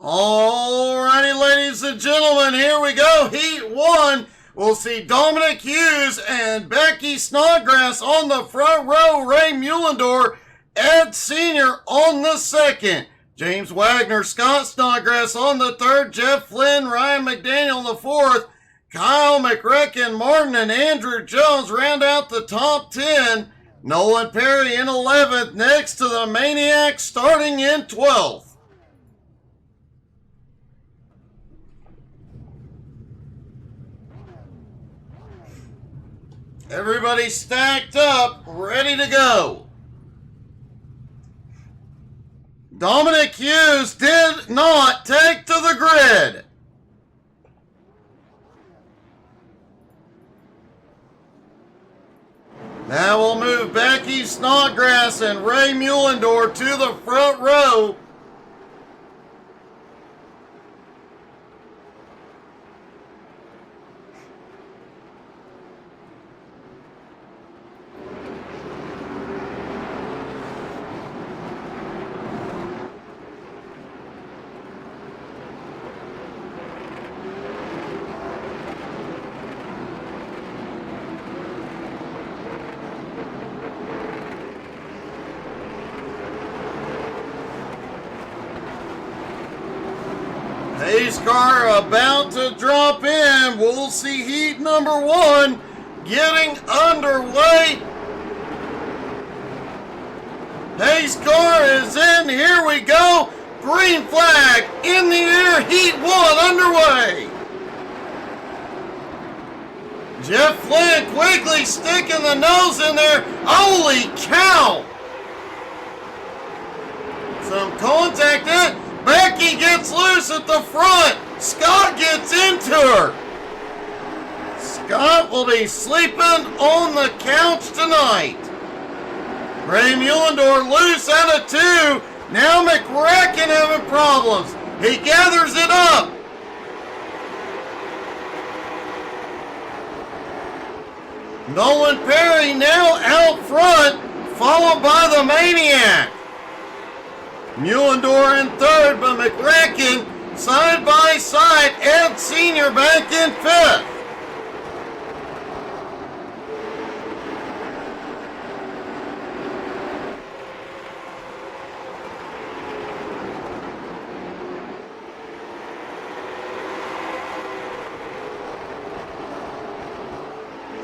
Alrighty, ladies and gentlemen, here we go. Heat 1. We'll see Dominic Hughes and Becky Snodgrass on the front row. Ray Mullendorf, Ed Sr. on the second. James Wagner, Scott Snodgrass on the third. Jeff Flynn, Ryan McDaniel on the fourth. Kyle McRacken, Martin, and Andrew Jones round out the top 10. Nolan Perry in 11th, next to the Maniac starting in 12th. Everybody stacked up, ready to go. Dominic Hughes did not take to the grid. Now we'll move Becky Snodgrass and Ray Mullendorf to the front row. Pace car about to drop in. We'll see heat number 1 getting underway. Pace car is in. Here we go. Green flag in the air. Heat 1 underway. Jeff Flynn quickly sticking the nose in there. Holy cow. Some contact in. Becky gets loose at the front. Scott gets into her. Scott will be sleeping on the couch tonight. Ray Mullendorf loose out of 2. Now McRacken having problems. He gathers it up. Nolan Perry now out front, followed by the Maniac. Mullendorf in third, but McRacken side by side. Ed Sr. back in 5th.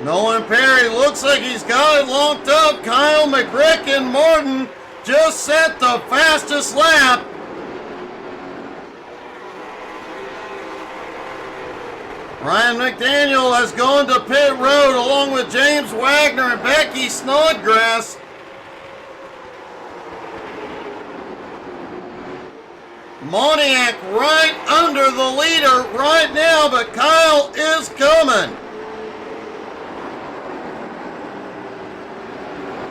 Nolan Perry looks like he's got it locked up. Kyle McRacken, Martin just set the fastest lap. Ryan McDaniel has gone to pit road along with James Wagner and Becky Snodgrass. Moniak right under the leader right now, but Kyle is coming.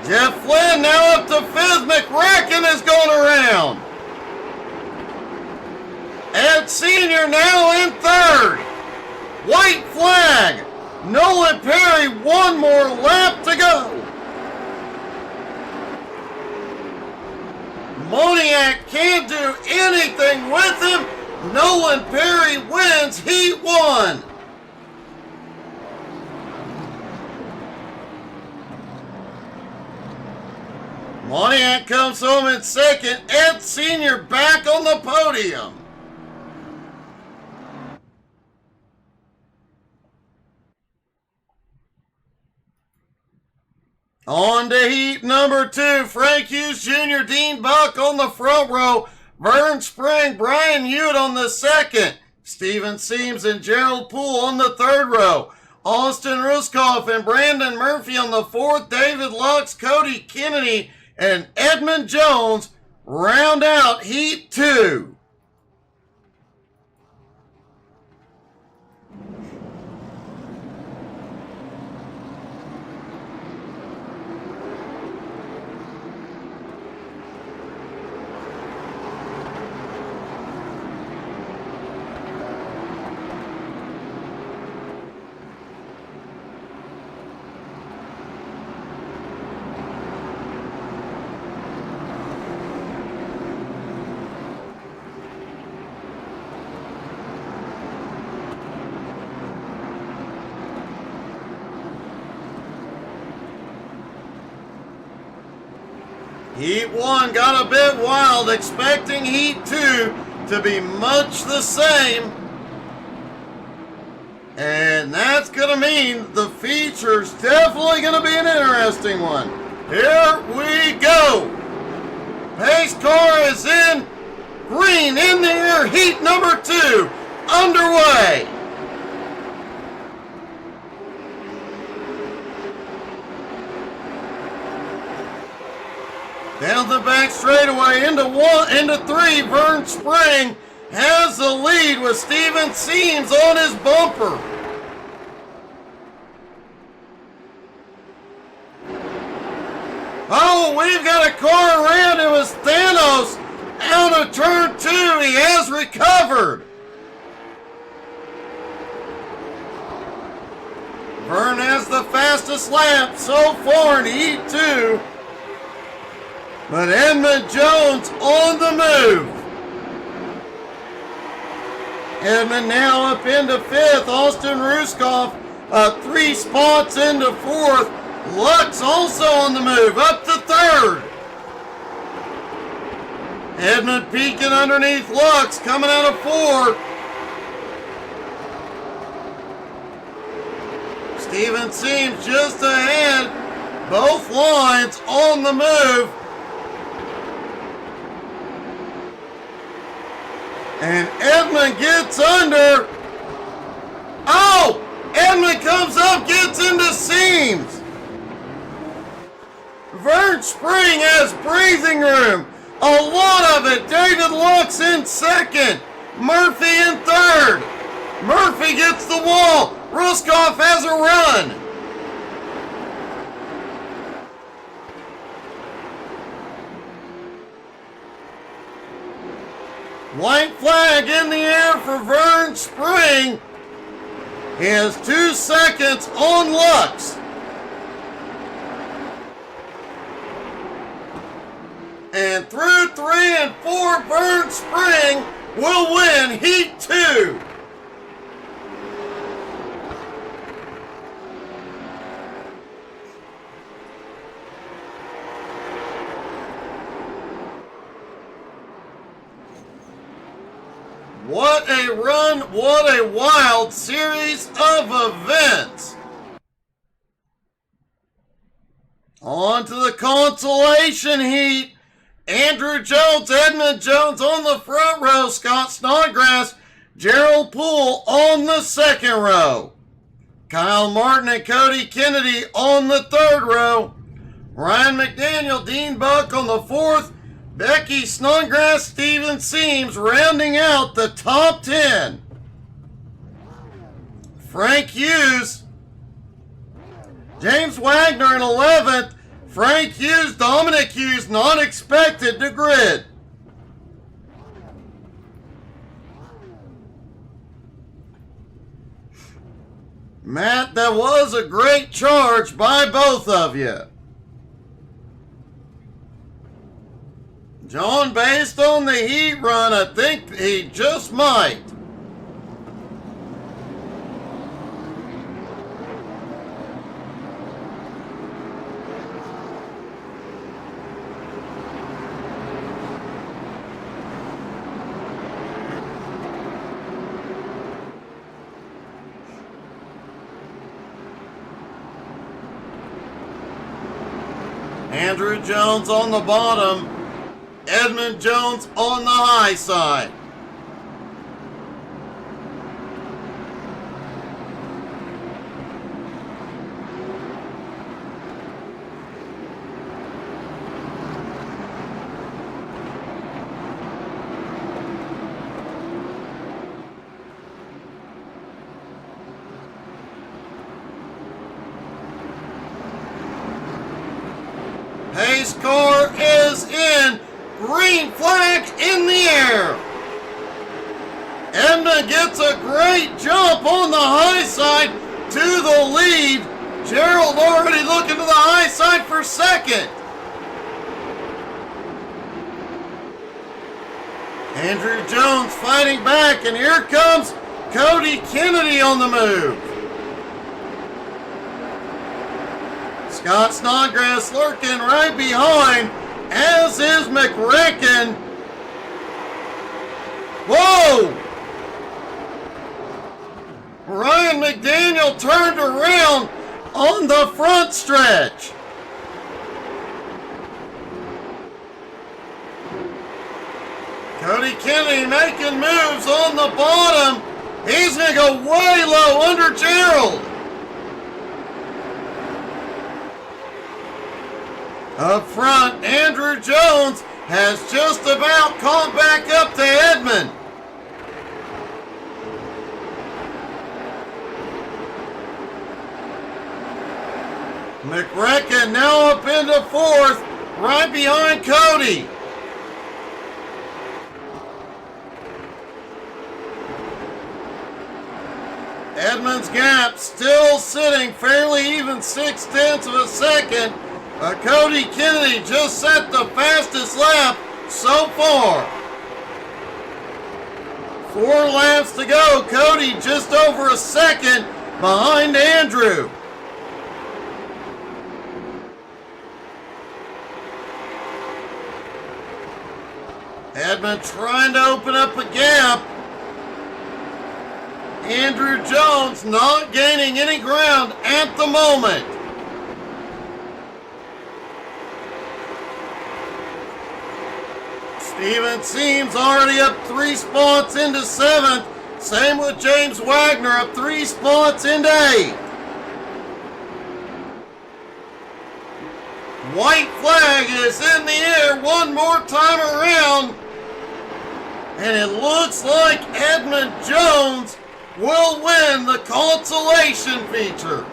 Jeff Flynn now up to 5th. McRacken is going around. Ed Sr. now in 3rd. White flag. Nolan Perry, one more lap to go. Moniak can't do anything with him. Nolan Perry wins Heat 1. Moniak comes home in 2nd. Ed Sr. back on the podium. On to heat number 2. Frank Hughes Jr., Dean Buck on the front row. Vern Spring, Brian Hewitt on the 2nd. Steven Seams and Gerald Poole on the 3rd row. Austin Ruskoff and Brandon Murphy on the 4th. David Lux, Cody Kennedy, and Edmund Jones round out Heat 2. Heat 1 got a bit wild, expecting Heat 2 to be much the same. And that's going to mean the feature's definitely going to be an interesting one. Here we go. Pace car is in green in the air. Heat number 2 underway. Down the back straightaway into 3. Vern Spring has the lead with Steven Seams on his bumper. Oh, we've got a car around. It was Thanos out of turn 2. He has recovered. Vern has the fastest lap so far in Heat 2. But Edmund Jones on the move. Edmund now up into 5th. Austin Ruskoff 3 spots into 4th. Lux also on the move, up to 3rd. Edmund peeking underneath Lux, coming out of 4th. Steven Seams just ahead. Both lines on the move. And Edmund gets under. Oh! Edmund comes up, gets into Seams. Vern Spring has breathing room. A lot of it. David Lux in 2nd. Murphy in 3rd. Murphy gets the wall. Ruskoff has a run. White flag in the air for Vern Spring. He has 2 seconds on Lux. And through 3 and 4, Vern Spring will win Heat 2. What a run, what a wild series of events. On to the consolation heat. Andrew Jones, Edmund Jones on the front row. Scott Snodgrass, Gerald Poole on the 2nd row. Kyle Martin and Cody Kennedy on the 3rd row. Ryan McDaniel, Dean Buck on the 4th. Becky Snodgrass, Steven Seams rounding out the top 10. Frank Hughes, James Wagner in 11th. Frank Hughes, Dominic Hughes, not expected to grid. Matt, that was a great charge by both of you. John, based on the heat run, I think he just might. Andrew Jones on the bottom. Edmund Jones on the high side. Pace car is in. Green flag in the air. Edmund gets a great jump on the high side to the lead. Gerald already looking to the high side for 2nd. Andrew Jones fighting back, and here comes Cody Kennedy on the move. Scott Snodgrass lurking right behind as is McRacken. Whoa! Ryan McDaniel turned around on the front stretch. Cody Kennedy making moves on the bottom. He's going to go way low under Gerald. Up front, Andrew Jones has just about caught back up to Edmond. McRacken now up into fourth, right behind Cody. Edmond's gap still sitting fairly even 0.6 of a second. Cody Kennedy just set the fastest lap so far. 4 laps to go. Cody just over a second behind Andrew. Edmond trying to open up a gap. Andrew Jones not gaining any ground at the moment. Steven Seams already up 3 spots into 7th. Same with James Wagner up 3 spots into 8th. White flag is in the air one more time around. And it looks like Edmond Jones will win the consolation feature.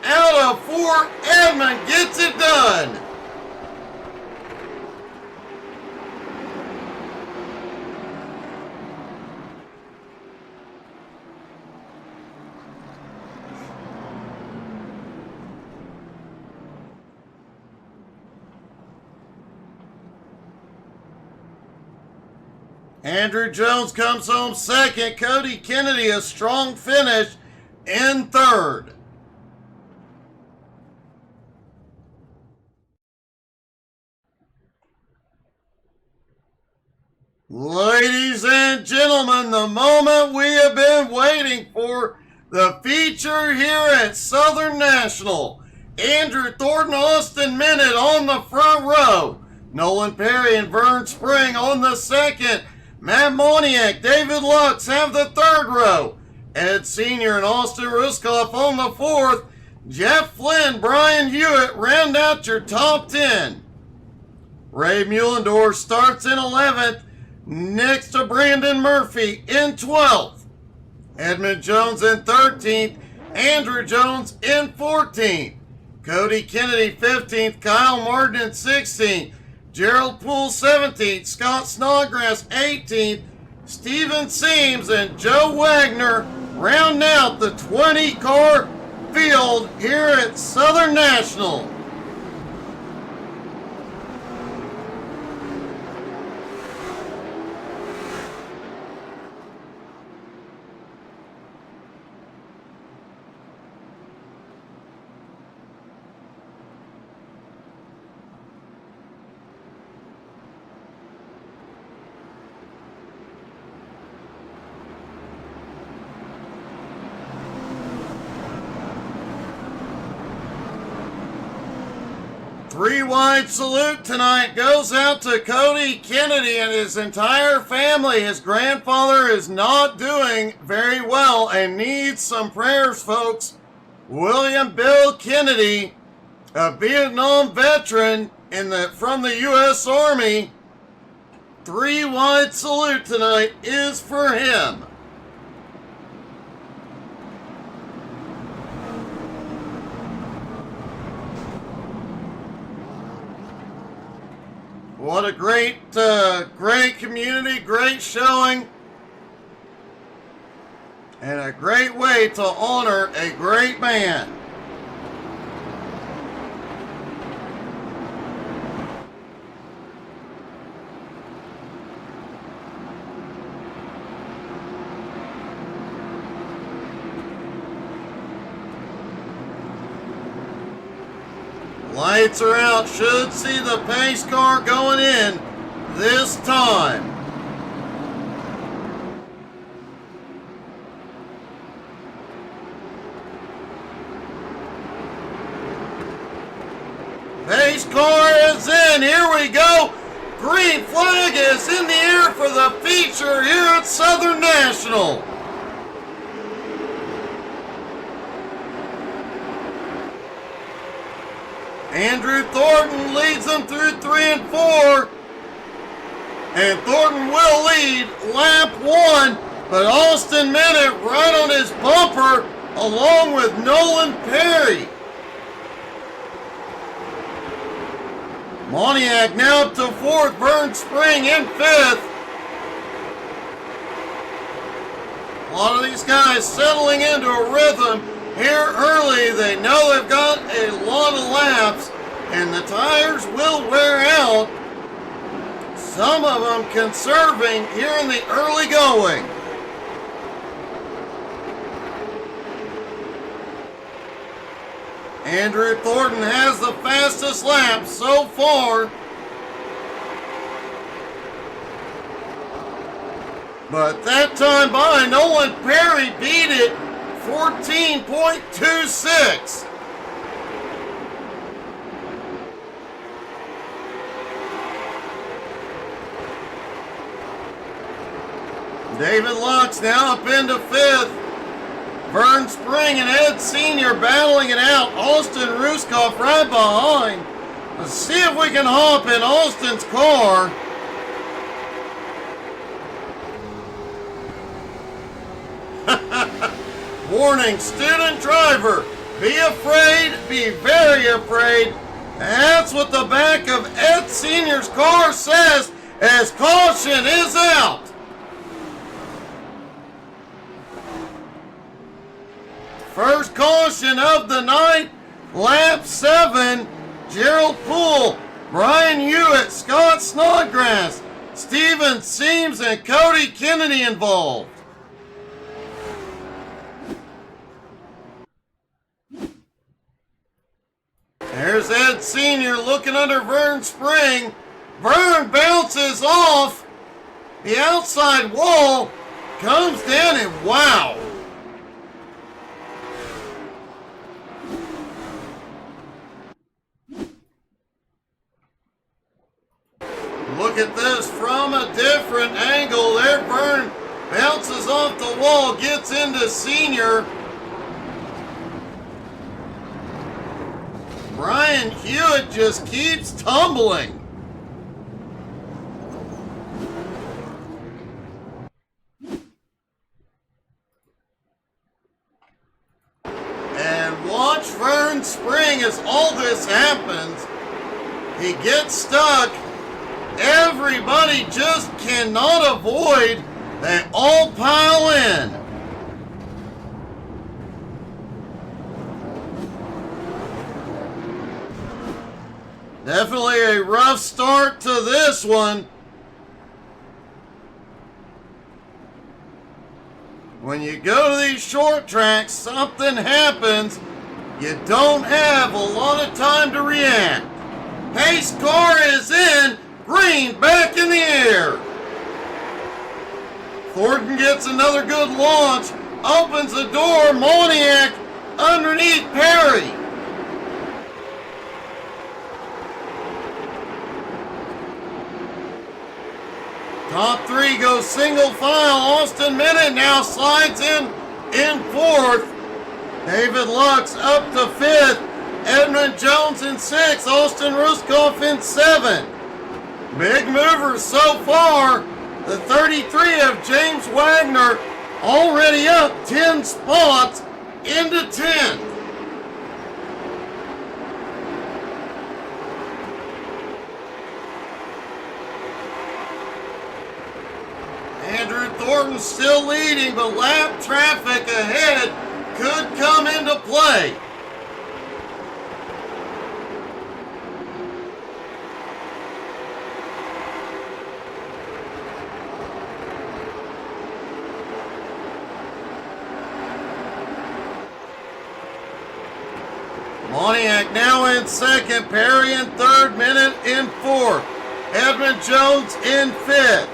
Out of 4, Edmond gets it done. Andrew Jones comes home second. Cody Kennedy a strong finish in third. Ladies and gentlemen, the moment we have been waiting for, the feature here at Southern National. Andrew Thornton, Austin Minute on the front row. Nolan Perry and Vern Spring on the second. Matt Moniak, David Lux have the third row. Ed Sr. and Austin Ruskoff on the fourth. Jeff Flynn, Brian Hewitt round out your top 10. Ray Mullendorf starts in 11th, next to Brandon Murphy in 12th. Edmond Jones in 13th, Andrew Jones in 14th. Cody Kennedy 15th, Kyle Martin in 16th. Gerald Poole 17th, Scott Snodgrass 18th, Steven Seams and Joe Wagner round out the 20-car field here at Southern National. Three-wide salute tonight goes out to Cody Kennedy and his entire family. His grandfather is not doing very well and needs some prayers, folks. William Bill Kennedy, a Vietnam veteran from the U.S. Army. Three-wide salute tonight is for him. What a great community, great showing, and a great way to honor a great man. Lights are out. Should see the pace car going in this time. Pace car is in. Here we go. Green flag is in the air for the feature here at Southern National. Andrew Thornton leads them through 3 and 4. And Thornton will lead lap 1. But Austin Minute right on his bumper along with Nolan Perry. Moniak now up to 4th. Vern Spring in 5th. A lot of these guys settling into a rhythm here early. They know they've got a lot of laps and the tires will wear out. Some of them conserving here in the early going. Andrew Thornton has the fastest lap so far. But that time by Nolan Perry beat it 14.26. David Lux now up into 5th. Vern Spring and Ed Sr. battling it out. Austin Ruskoff right behind. Let's see if we can hop in Austin's car. Warning, student driver, be afraid, be very afraid. That's what the back of Ed Sr.'s car says as caution is out. First caution of the night, lap 7, Gerald Poole, Brian Hewitt, Scott Snodgrass, Steven Seams, and Cody Kennedy involved. There's Ed Sr. looking under Vern Spring. Vern bounces off the outside wall, comes down, and wow. Look at this from a different angle. There, Vern bounces off the wall, gets into Senior. Brian Hewitt just keeps tumbling. And watch Vern Spring as all this happens. He gets stuck. Everybody just cannot avoid. They all pile in. Definitely a rough start to this one. When you go to these short tracks, something happens. You don't have a lot of time to react. Pace car is in. Green back in the air. Thornton gets another good launch. Opens the door. Moniak underneath Perry. Top 3 goes single file. Austin Minute now slides in 4th. David Lux up to 5th. Edmund Jones in 6th. Austin Ruskoff in 7th. Big movers so far. The 33 of James Wagner already up 10 spots into 10th. Andrew Thornton still leading, but lap traffic ahead could come into play. Moniak Maniac now in second. Perry in third. Minute in fourth. Edmund Jones in fifth.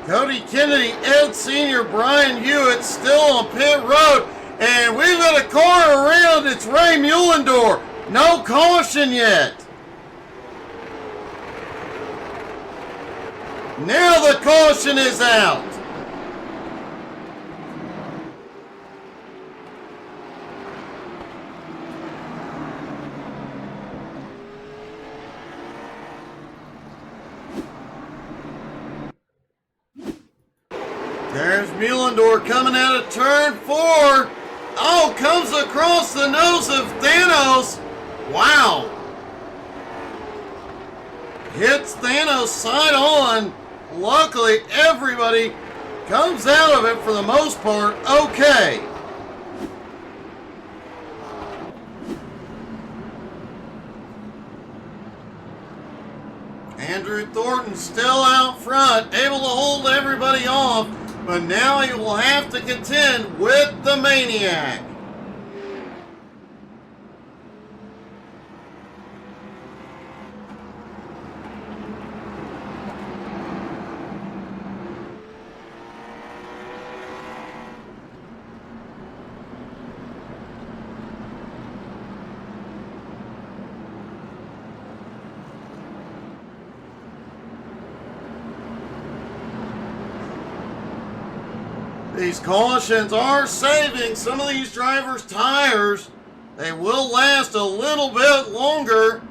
Cody Kennedy, Ed Sr., Brian Hewitt still on pit road. And we've got a car around. It's Ray Mullendorf. No caution yet. Now the caution is out. There's Mullendorf coming out of turn 4. Oh, comes across the nose of Thanos. Wow. Hits Thanos side on. Luckily, everybody comes out of it for the most part okay. Andrew Thornton still out front, able to hold everybody off, but now he will have to contend with the Maniac. These cautions are saving some of these drivers' tires. They will last a little bit longer.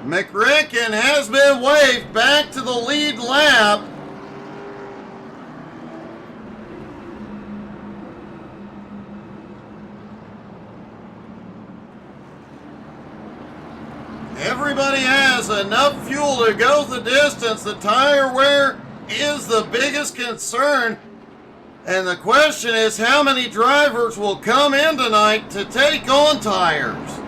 McRicken has been waved back to the lead lap. Everybody has enough fuel to go the distance. The tire wear is the biggest concern. And the question is, how many drivers will come in tonight to take on tires?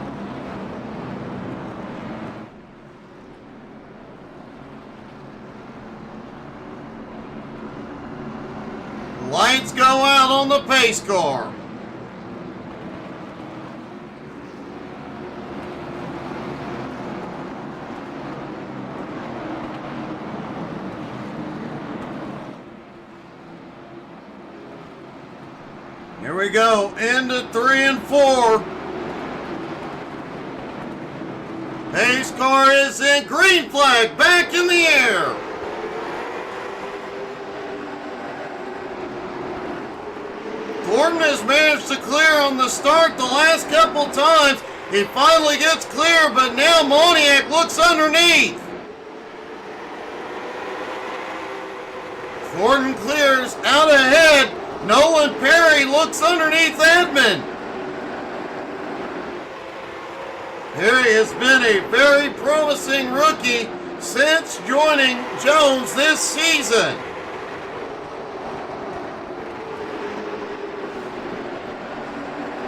Lights go out on the pace car. Here we go, into 3 and 4. Pace car is in, green flag back in the air. Thornton has managed to clear on the start the last couple times. He finally gets clear, but now Moniak looks underneath. Thornton clears out ahead. Nolan Perry looks underneath Edmund. Perry has been a very promising rookie since joining Jones this season.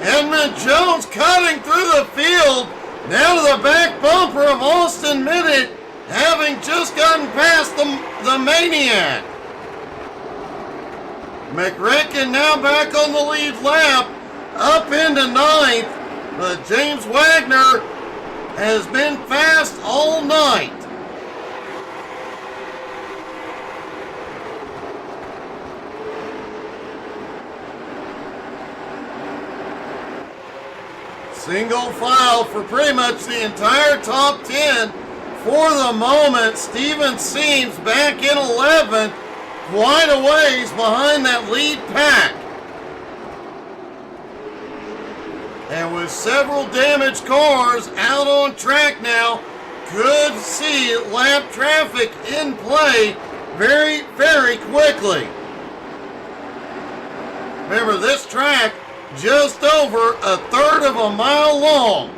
Edmund Jones cutting through the field. Now to the back bumper of Austin Minute, having just gotten past the Maniac. McRicken now back on the lead lap, up into 9th, but James Wagner has been fast all night. Single file for pretty much the entire top 10. For the moment, Steven Seams back in 11th. Quite a ways behind that lead pack. And with several damaged cars out on track now, could see lap traffic in play very, very quickly. Remember, this track just over a third of a mile long.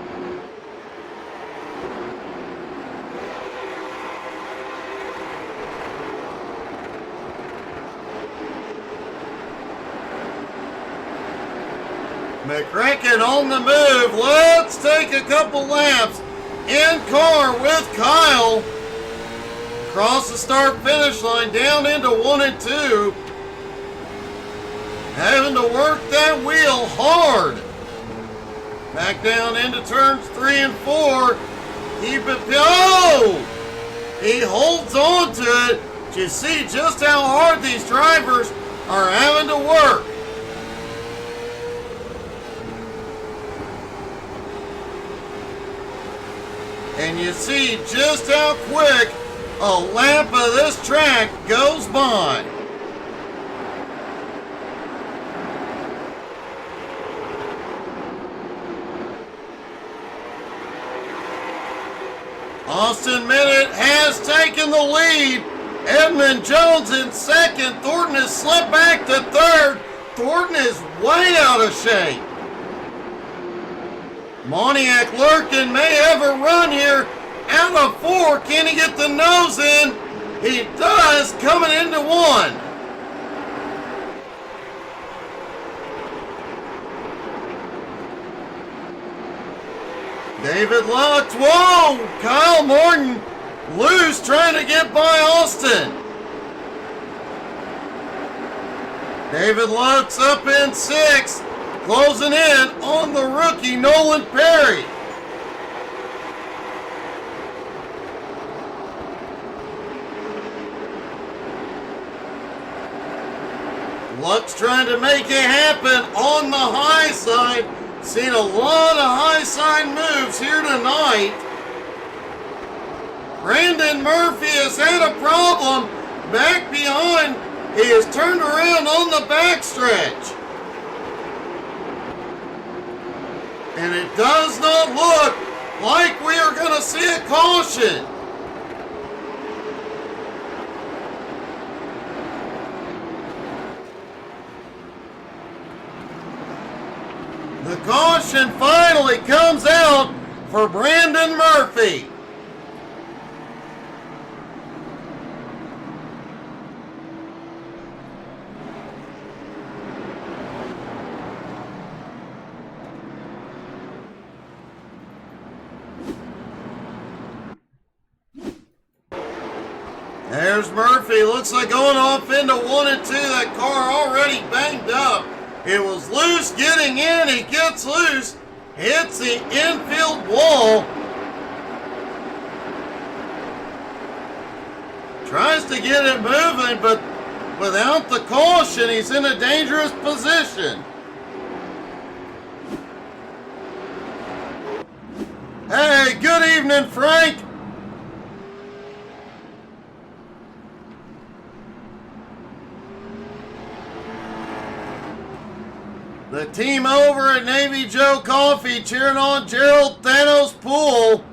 McRicken on the move. Let's take a couple laps in car with Kyle. Across the start-finish line, down into 1 and 2. having to work that wheel hard. Back down into turns 3 and 4. Keep it. Oh! He holds on to it. You see just how hard these drivers are having to work. And you see just how quick a lap of this track goes by. Austin Minute has taken the lead. Edmund Jones in second. Thornton has slipped back to third. Thornton is way out of shape. Moniak Lurkin may have a run here. Out of 4, can he get the nose in? He does, coming into 1. David Lux, whoa! Kyle Morton loose trying to get by Austin. David Lux up in 6th, closing in on the rookie Nolan Perry. Lux trying to make it happen on the high side. Seen a lot of high side moves here tonight. Brandon Murphy has had a problem back behind. He has turned around on the backstretch. And it does not look like we are going to see a caution. The caution finally comes out for Brandon Murphy. There's Murphy. Looks like going off into 1 and 2. That car already banged up. It was loose getting in. He gets loose. Hits the infield wall. Tries to get it moving, but without the caution, he's in a dangerous position. Hey, good evening, Frank. The team over at Navy Joe Coffee cheering on Gerald Thanos Poole.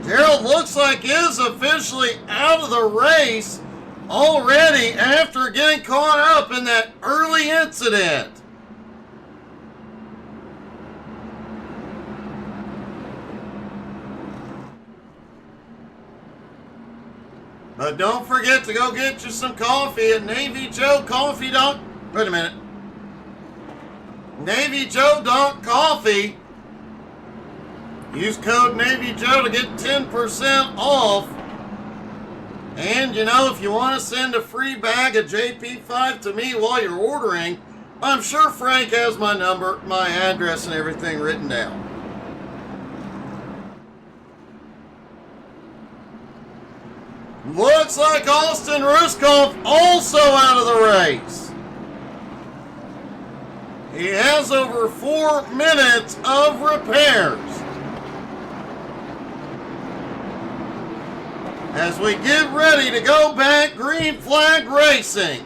Gerald looks like is officially out of the race already after getting caught up in that early incident. But don't forget to go get you some coffee at Navy Joe Coffee. Wait a minute. Navy Joe Coffee. Use code Navy Joe to get 10% off. And you know, if you want to send a free bag of JP5 to me while you're ordering, I'm sure Frank has my number, my address, and everything written down. Looks like Austin Ruskoff also out of the race. He has over 4 minutes of repairs. As we get ready to go back, green flag racing.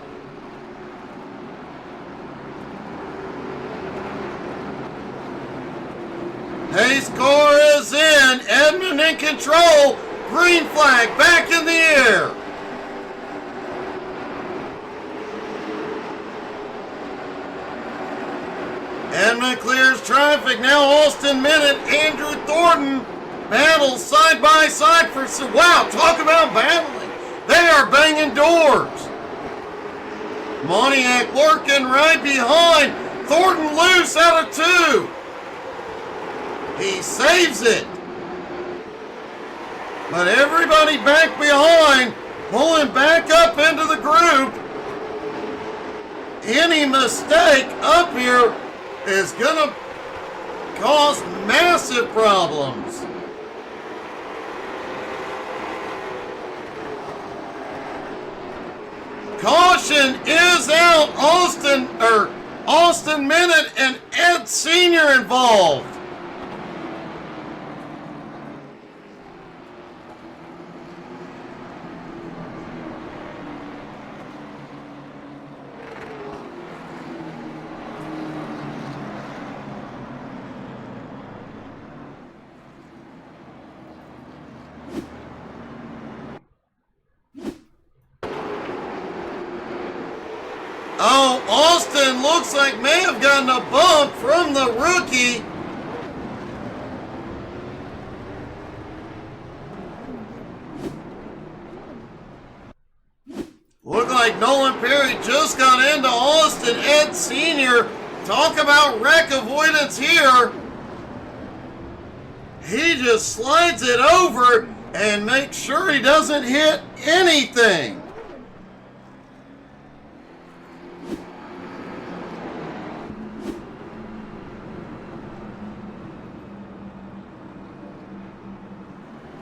Pace car is in. Edmund in control. Green flag back in the air. Edmund clears traffic. Now Austin Minute, Andrew Thornton battles side by side for some. Wow, talk about battling. They are banging doors. Moniak lurking right behind. Thornton loose out of 2. He saves it. But everybody back behind, pulling back up into the group. Any mistake up here is going to cause massive problems. Caution is out. Austin Minute and Ed Sr. involved. Oh, Austin looks like may have gotten a bump from the rookie. Looked like Nolan Perry just got into Austin. Ed Sr. Talk about wreck avoidance here. He just slides it over and makes sure he doesn't hit anything.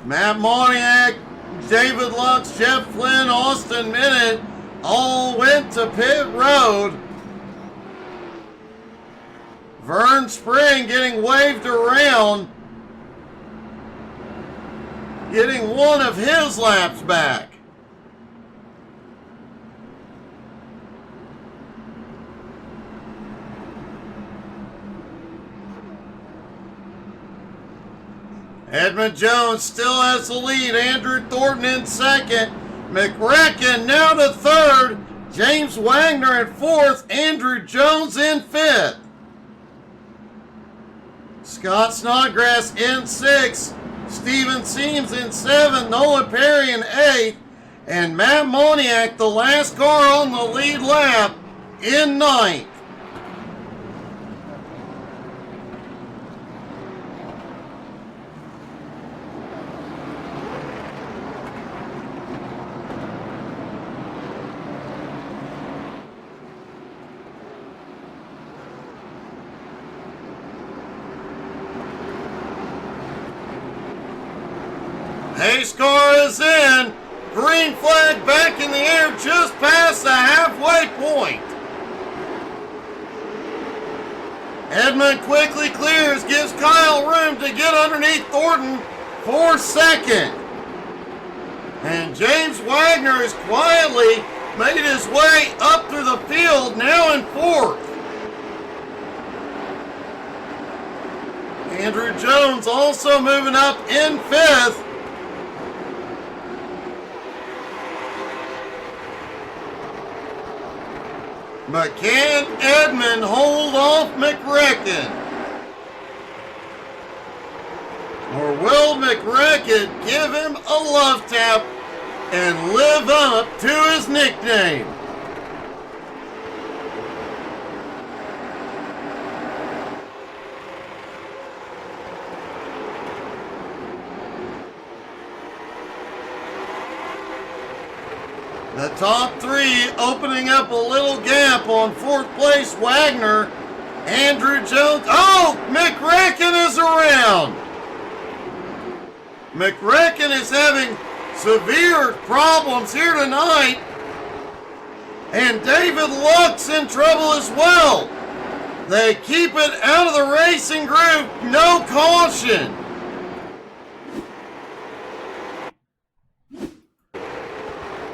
Matt Moniak, David Lux, Jeff Flynn, Austin Minute all went to pit road. Vern Spring getting waved around, getting one of his laps back. Edmund Jones still has the lead. Andrew Thornton in second. McRacken now to third. James Wagner in fourth. Andrew Jones in fifth. Scott Snodgrass in sixth. Steven Seams in seventh. Nolan Perry in eighth. And Matt Moniak, the last car on the lead lap, in ninth. Pace car is in. Green flag back in the air just past the halfway point. Edmund quickly clears, gives Kyle room to get underneath Thornton for second. And James Wagner has quietly made his way up through the field, now in fourth. Andrew Jones also moving up in fifth. But can Edmund hold off McRacken? Or will McRacken give him a love tap and live up to his nickname? The top three opening up a little gap on fourth place. Wagner, Andrew Jones. Oh, McRacken is around. McRacken is having severe problems here tonight. And David Lux in trouble as well. They keep it out of the racing group. No caution.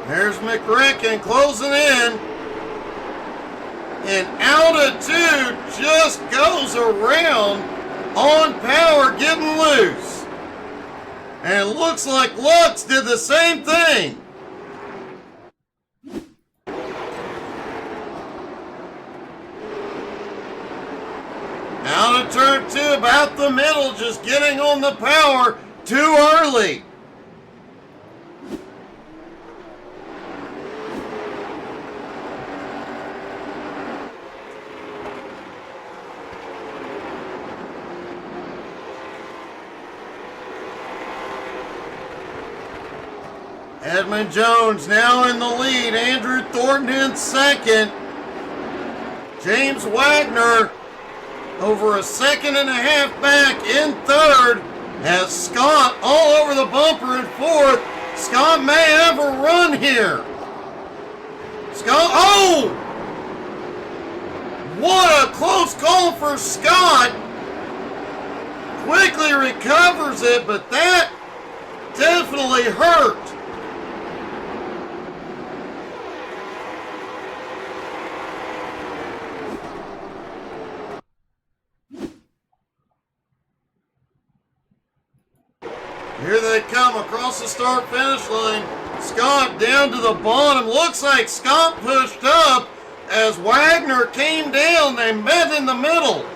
There's McRacken closing in. And altitude just goes around on power, getting loose. And it looks like Lux did the same thing. Out of turn two, about the middle, just getting on the power too early. Edmund Jones now in the lead. Andrew Thornton in second. James Wagner over a second and a half back in third, has Scott all over the bumper in fourth. Scott may have a run here. Scott, oh! What a close call for Scott. Quickly recovers it, but that definitely hurt. Here they come across the start-finish line. Scott down to the bottom. Looks like Scott pushed up as Wagner came down. They met in the middle.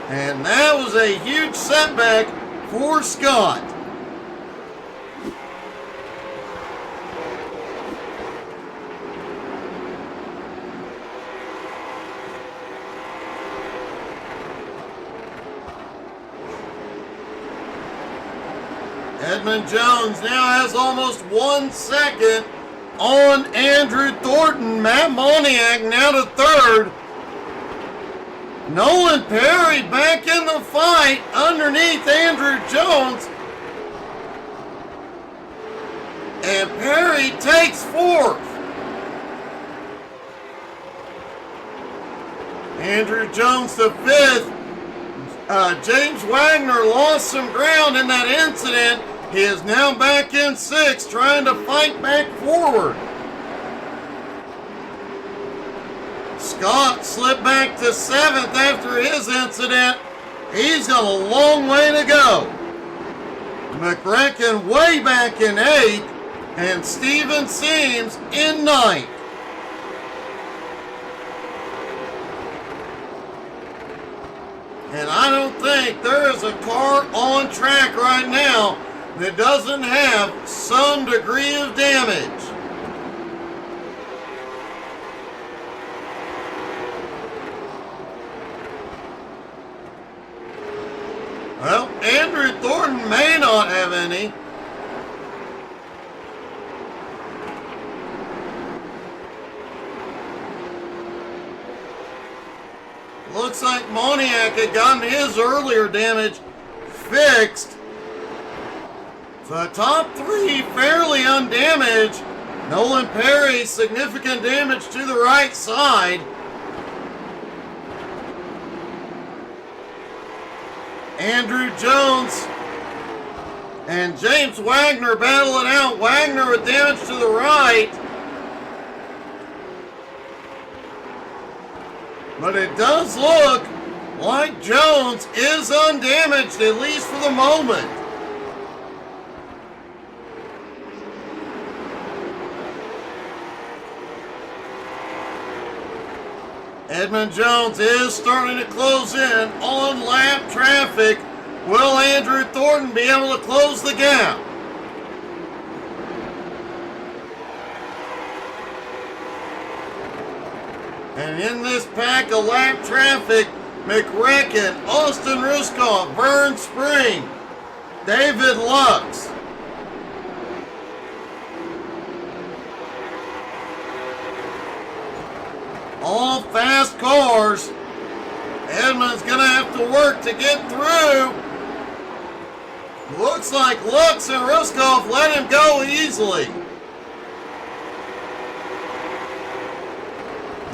And that was a huge setback for Scott. Edmund Jones now has almost 1 second on Andrew Thornton. Matt Moniak now to third. Nolan Perry back in the fight underneath Andrew Jones. And Perry takes fourth. Andrew Jones to fifth. James Wagner lost some ground in that incident. He is now back in sixth, trying to fight back forward. Scott slipped back to seventh after his incident. He's got a long way to go. McRecken way back in eighth, and Steven Seams in ninth. And I don't think there is a car on track right now that doesn't have some degree of damage. Well, Andrew Thornton may not have any. Looks like Moniak had gotten his earlier damage fixed. The top three fairly undamaged. Nolan Perry, significant damage to the right side. Andrew Jones and James Wagner battle it out. Wagner with damage to the right. But it does look like Jones is undamaged, at least for the moment. Edmund Jones is starting to close in on lap traffic. Will Andrew Thornton be able to close the gap? And in this pack of lap traffic, McRecken, Austin Ruskoff, Vern Spring, David Lux. All fast cars. Edmund's going to have to work to get through. Looks like Lux and Ruskoff let him go easily.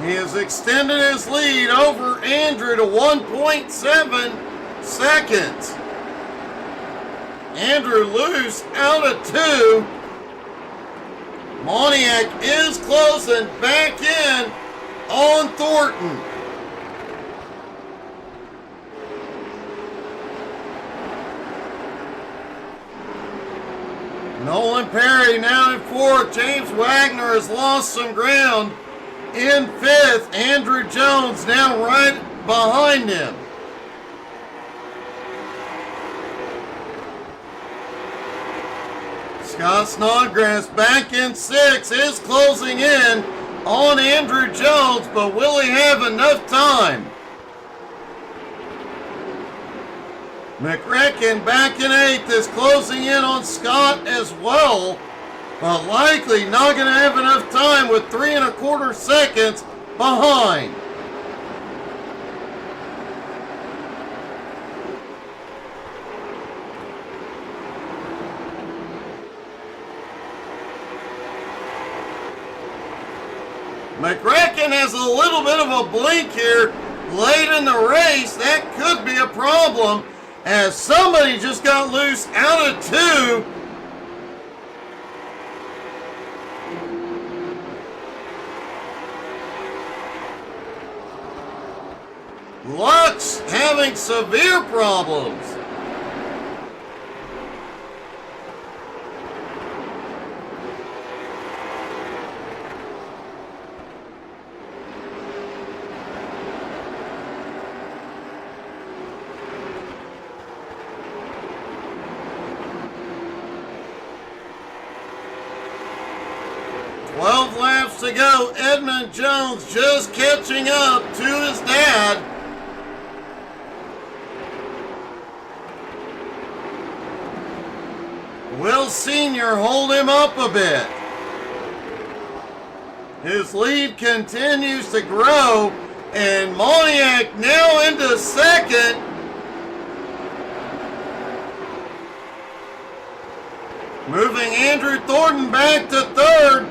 He has extended his lead over Andrew to 1.7 seconds. Andrew loose out of 2. Moniak is closing back in on Thornton. Nolan Perry now in fourth. James Wagner has lost some ground in fifth. Andrew Jones now right behind him. Scott Snodgrass back in sixth, is closing in on Andrew Jones, but will he have enough time? McRecken back in eighth, is closing in on Scott as well. but likely not going to have enough time with 3¼ seconds behind. McCracken has a little bit of a blink here late in the race. That could be a problem, as somebody just got loose out of 2. Luck's having severe problems. Laps to go. Edmund Jones just catching up to his dad. Will Sr. hold him up a bit? His lead continues to grow, and Moniak now into second. Moving Andrew Thornton back to third.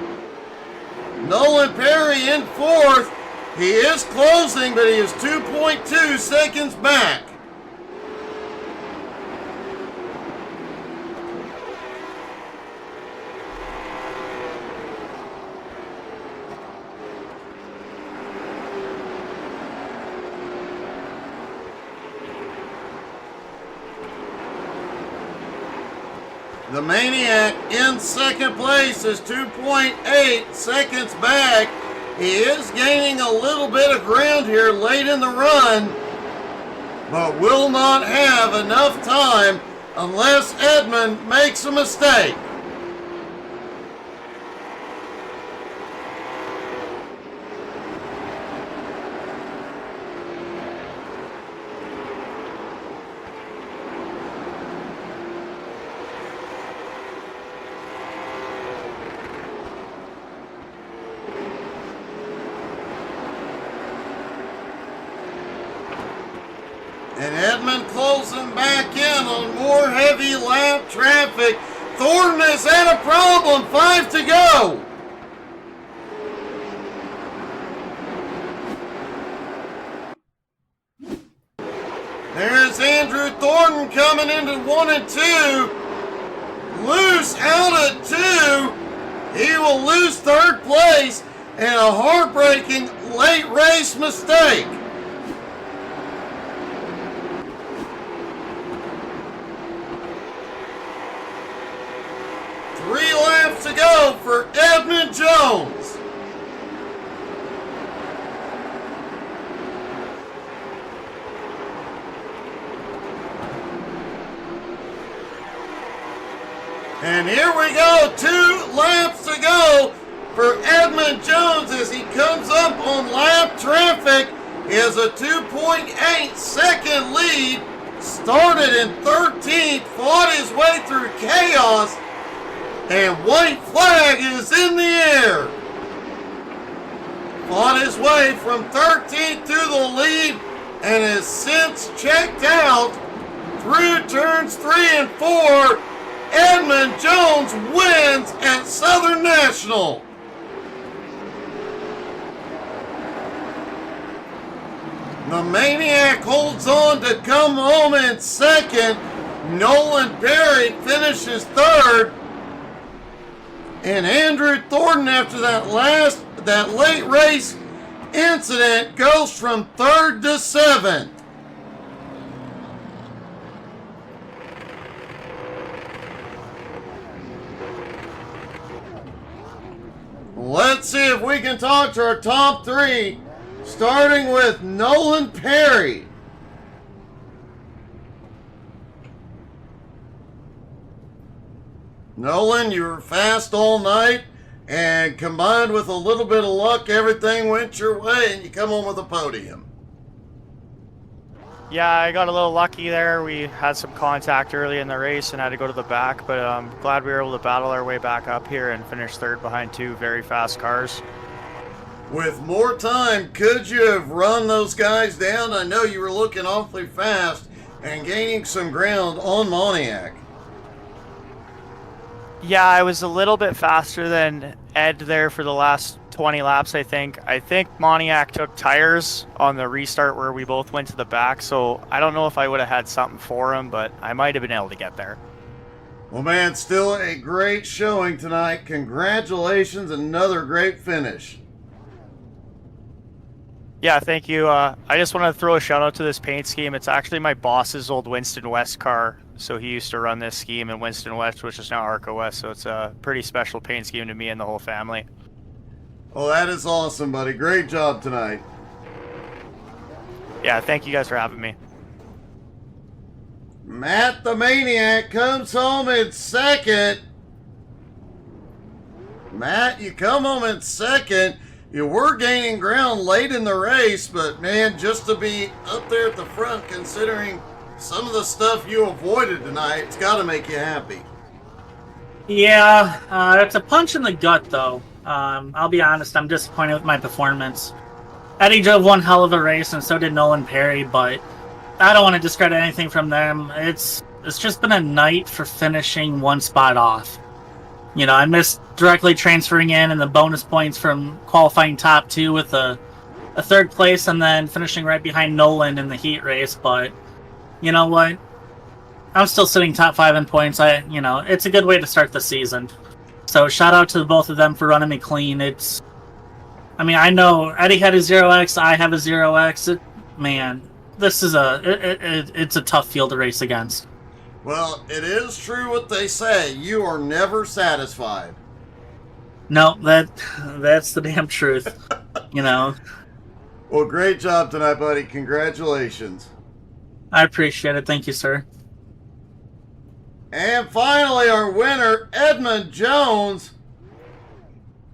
Nolan Perry in fourth. He is closing, but he is 2.2 seconds back. The Maniac in second place is 2.8 seconds back. He is gaining a little bit of ground here late in the run, but will not have enough time unless Edmund makes a mistake. And Edmund closing back in on more heavy lap traffic. Thornton has had a problem. 5 to go. There's Andrew Thornton coming into 1 and 2. Loose out at 2. He will lose third place and a heartbreaking late race mistake. To go for Edmund Jones. And here we go, 2 laps to go for Edmund Jones as he comes up on lap traffic. He has a 2.8 second lead, started in 13th, fought his way through chaos, and white flag is in the air. Fought his way from 13th to the lead and has since checked out through turns 3 and 4. Edmund Jones wins at Southern National. The Maniac holds on to come home in second. Nolan Perry finishes third. And Andrew Thornton, after that late race incident, goes from 3rd to 7th. Let's see if we can talk to our top 3, starting with Nolan Perry. Nolan, you were fast all night, and combined with a little bit of luck, everything went your way, and you come home with a podium. Yeah, I got a little lucky there. We had some contact early in the race and had to go to the back, but I'm glad we were able to battle our way back up here and finish third behind two very fast cars. With more time, could you have run those guys down? I know you were looking awfully fast and gaining some ground on Moniac. Yeah, I was a little bit faster than Ed there for the last 20 laps, I think. I think Moniac took tires on the restart where we both went to the back, so I don't know if I would have had something for him, but I might have been able to get there. Well, man, still a great showing tonight. Congratulations, another great finish. Yeah, thank you. I just want to throw a shout out to this paint scheme. It's actually my boss's old Winston West car. So he used to run this scheme in Winston West, which is now Arco West. So it's a pretty special paint scheme to me and the whole family. Well, that is awesome, buddy. Great job tonight. Yeah, thank you guys for having me. Matt the Maniac comes home in second. Matt, you come home in second. You were gaining ground late in the race, but man, just to be up there at the front, considering some of the stuff you avoided tonight, it's got to make you happy. Yeah, it's a punch in the gut, though. I'll be honest, I'm disappointed with my performance. Eddie drove one hell of a race, and so did Nolan Perry, but I don't want to discredit anything from them. It's just been a night for finishing one spot off. You know, I missed directly transferring in and the bonus points from qualifying top two with a third place and then finishing right behind Nolan in the heat race. But you know what? I'm still sitting top five in points. It's a good way to start the season. So shout out to both of them for running me clean. I know Eddie had a 0x, I have a 0x. Man, this is it's a tough field to race against. Well, it is true what they say. You are never satisfied. No, that's the damn truth. You know. Well, great job tonight, buddy. Congratulations. I appreciate it. Thank you, sir. And finally, our winner, Edmund Jones.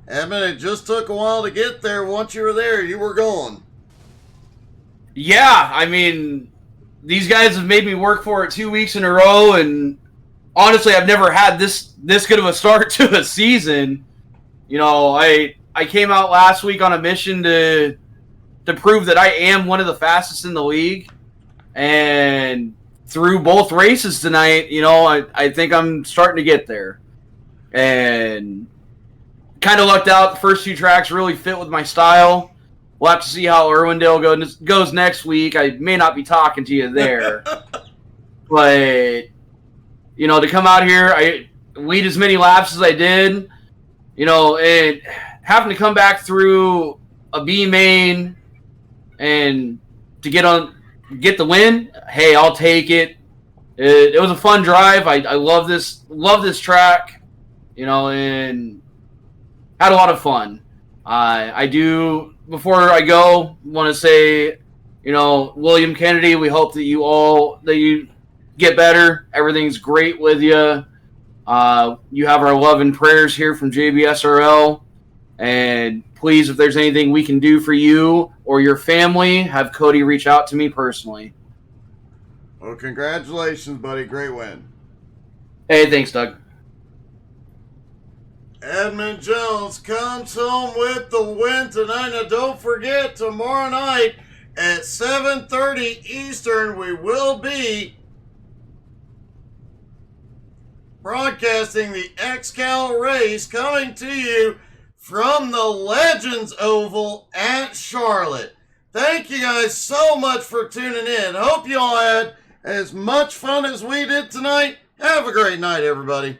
Edmund, it just took a while to get there. Once you were there, you were gone. Yeah, I mean, these guys have made me work for it 2 weeks in a row, and honestly, I've never had this good of a start to a season. You know, I came out last week on a mission to prove that I am one of the fastest in the league, and through both races tonight, you know, I think I'm starting to get there. And kind of lucked out. The first two tracks really fit with my style. We'll have to see how Irwindale goes next week. I may not be talking to you there. But, you know, to come out here, I lead as many laps as I did, you know, and having to come back through a B main and to get the win, hey, I'll take it. It was a fun drive. I love this track, you know, and had a lot of fun. I do, before I go, want to say, you know, William Kennedy, we hope that you get better. Everything's great with you. You have our love and prayers here from JBSRL. And please, if there's anything we can do for you or your family, have Cody reach out to me personally. Well, congratulations, buddy. Great win. Hey, thanks, Doug. Edmund Jones comes home with the win tonight. Now, don't forget, tomorrow night at 7:30 Eastern, we will be broadcasting the XCal race coming to you from the Legends Oval at Charlotte. Thank you guys so much for tuning in. Hope you all had as much fun as we did tonight. Have a great night, everybody.